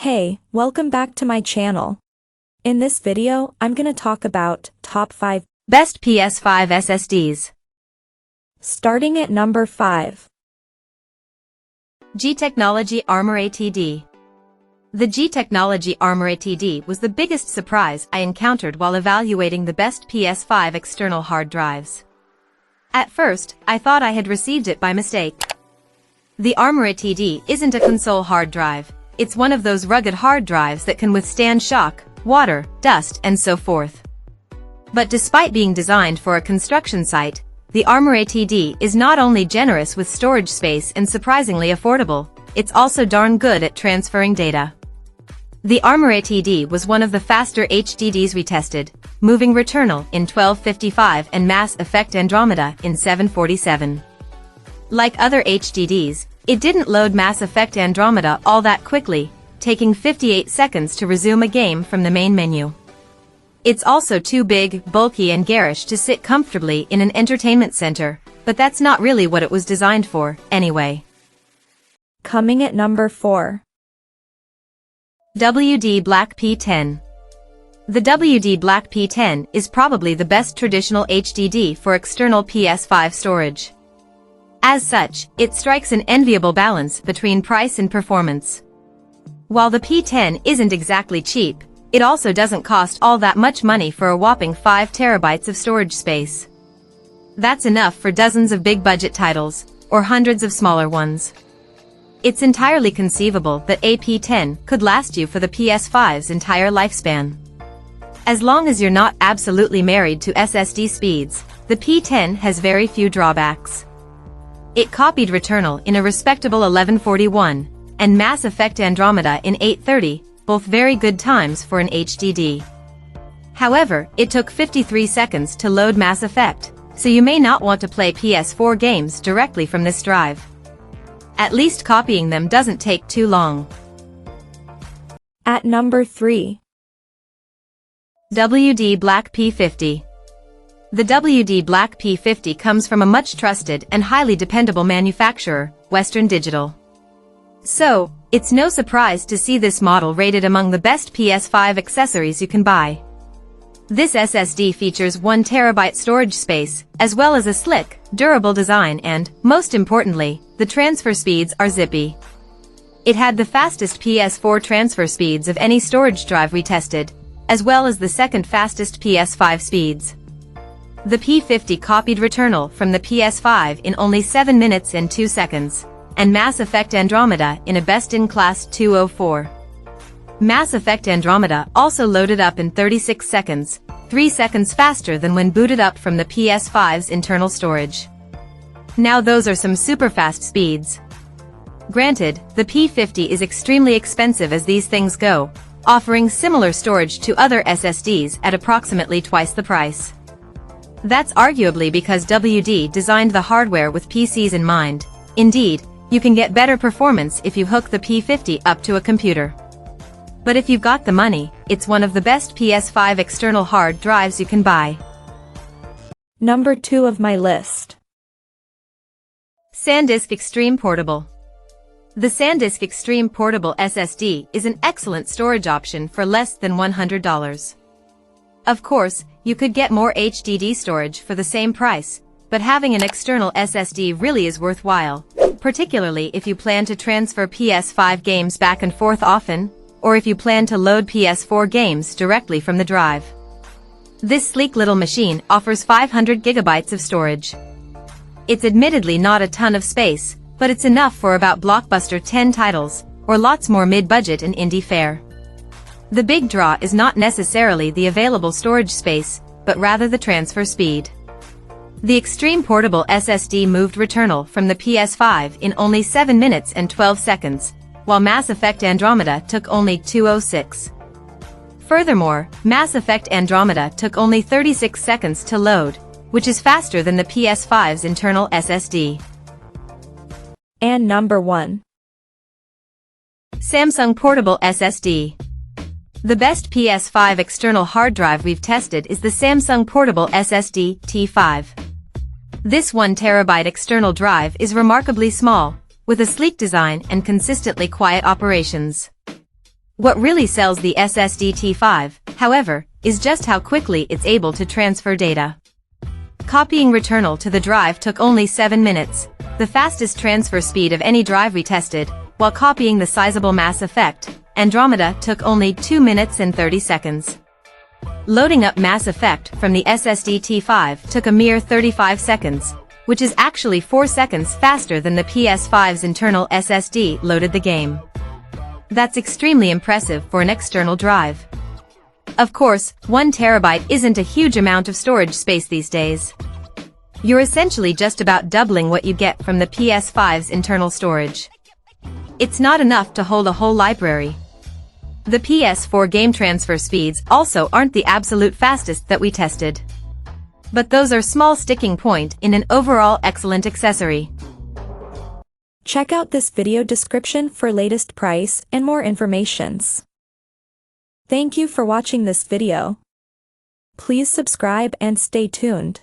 Hey, welcome back to my channel. In this video, I'm gonna talk about top 5 best PS5 SSDs. Starting at number 5. G-Technology ArmorAtd. The G-Technology ArmorAtd was the biggest surprise I encountered while evaluating the best PS5 external hard drives. At first, I thought I had received it by mistake. The ArmorAtd isn't a console hard drive. It's one of those rugged hard drives that can withstand shock, water, dust, and so forth. But despite being designed for a construction site, the ArmorAtd is not only generous with storage space and surprisingly affordable, it's also darn good at transferring data. The ArmorAtd was one of the faster HDDs we tested, moving Returnal in 1255 and Mass Effect Andromeda in 747. Like other HDDs, it didn't load Mass Effect Andromeda all that quickly, taking 58 seconds to resume a game from the main menu. It's also too big, bulky and garish to sit comfortably in an entertainment center, but that's not really what it was designed for, anyway. Coming at number 4. WD Black P10. The WD Black P10 is probably the best traditional HDD for external PS5 storage. As such, it strikes an enviable balance between price and performance. While the P10 isn't exactly cheap, it also doesn't cost all that much money for a whopping 5 terabytes of storage space. That's enough for dozens of big-budget titles, or hundreds of smaller ones. It's entirely conceivable that a P10 could last you for the PS5's entire lifespan. As long as you're not absolutely married to SSD speeds, the P10 has very few drawbacks. It copied Returnal in a respectable 1141, and Mass Effect Andromeda in 830, both very good times for an HDD. However, it took 53 seconds to load Mass Effect, so you may not want to play PS4 games directly from this drive. At least copying them doesn't take too long. At number 3. WD Black P50. The WD Black P50 comes from a much trusted and highly dependable manufacturer, Western Digital. So, it's no surprise to see this model rated among the best PS5 accessories you can buy. This SSD features 1 terabyte storage space, as well as a slick, durable design and, most importantly, the transfer speeds are zippy. It had the fastest PS4 transfer speeds of any storage drive we tested, as well as the second fastest PS5 speeds. The P50 copied Returnal from the PS5 in only 7 minutes and 2 seconds, and Mass Effect Andromeda in a best-in-class 2:04. Mass Effect Andromeda also loaded up in 36 seconds, 3 seconds faster than when booted up from the PS5's internal storage. Now those are some super fast speeds. Granted, the P50 is extremely expensive as these things go, offering similar storage to other SSDs at approximately twice the price. That's arguably because WD designed the hardware with PCs in mind. Indeed, you can get better performance if you hook the P50 up to a computer. But if you've got the money, it's one of the best PS5 external hard drives you can buy. Number 2 of my list. SanDisk Extreme Portable. The SanDisk Extreme Portable SSD is an excellent storage option for less than $100. Of course, you could get more HDD storage for the same price, but having an external SSD really is worthwhile, particularly if you plan to transfer PS5 games back and forth often, or if you plan to load PS4 games directly from the drive. This sleek little machine offers 500 gigabytes of storage. It's admittedly not a ton of space, but it's enough for about blockbuster 10 titles, or lots more mid-budget and indie fare. The big draw is not necessarily the available storage space, but rather the transfer speed. The Extreme Portable SSD moved Returnal from the PS5 in only 7 minutes and 12 seconds, while Mass Effect Andromeda took only 2:06. Furthermore, Mass Effect Andromeda took only 36 seconds to load, which is faster than the PS5's internal SSD. And number 1. Samsung Portable SSD. The best PS5 external hard drive we've tested is the Samsung Portable SSD T5. This 1 terabyte external drive is remarkably small, with a sleek design and consistently quiet operations. What really sells the SSD T5, however, is just how quickly it's able to transfer data. Copying returnal to the drive took only 7 minutes, the fastest transfer speed of any drive we tested, while copying the sizable Mass Effect, Andromeda took only 2 minutes and 30 seconds. Loading up Mass Effect from the SSD T5 took a mere 35 seconds, which is actually 4 seconds faster than the PS5's internal SSD loaded the game. That's extremely impressive for an external drive. Of course, 1 terabyte isn't a huge amount of storage space these days. You're essentially just about doubling what you get from the PS5's internal storage. It's not enough to hold a whole library. The PS4 game transfer speeds also aren't the absolute fastest that we tested. But those are small sticking point in an overall excellent accessory. Check out this video description for latest price and more informations. Thank you for watching this video. Please subscribe and stay tuned.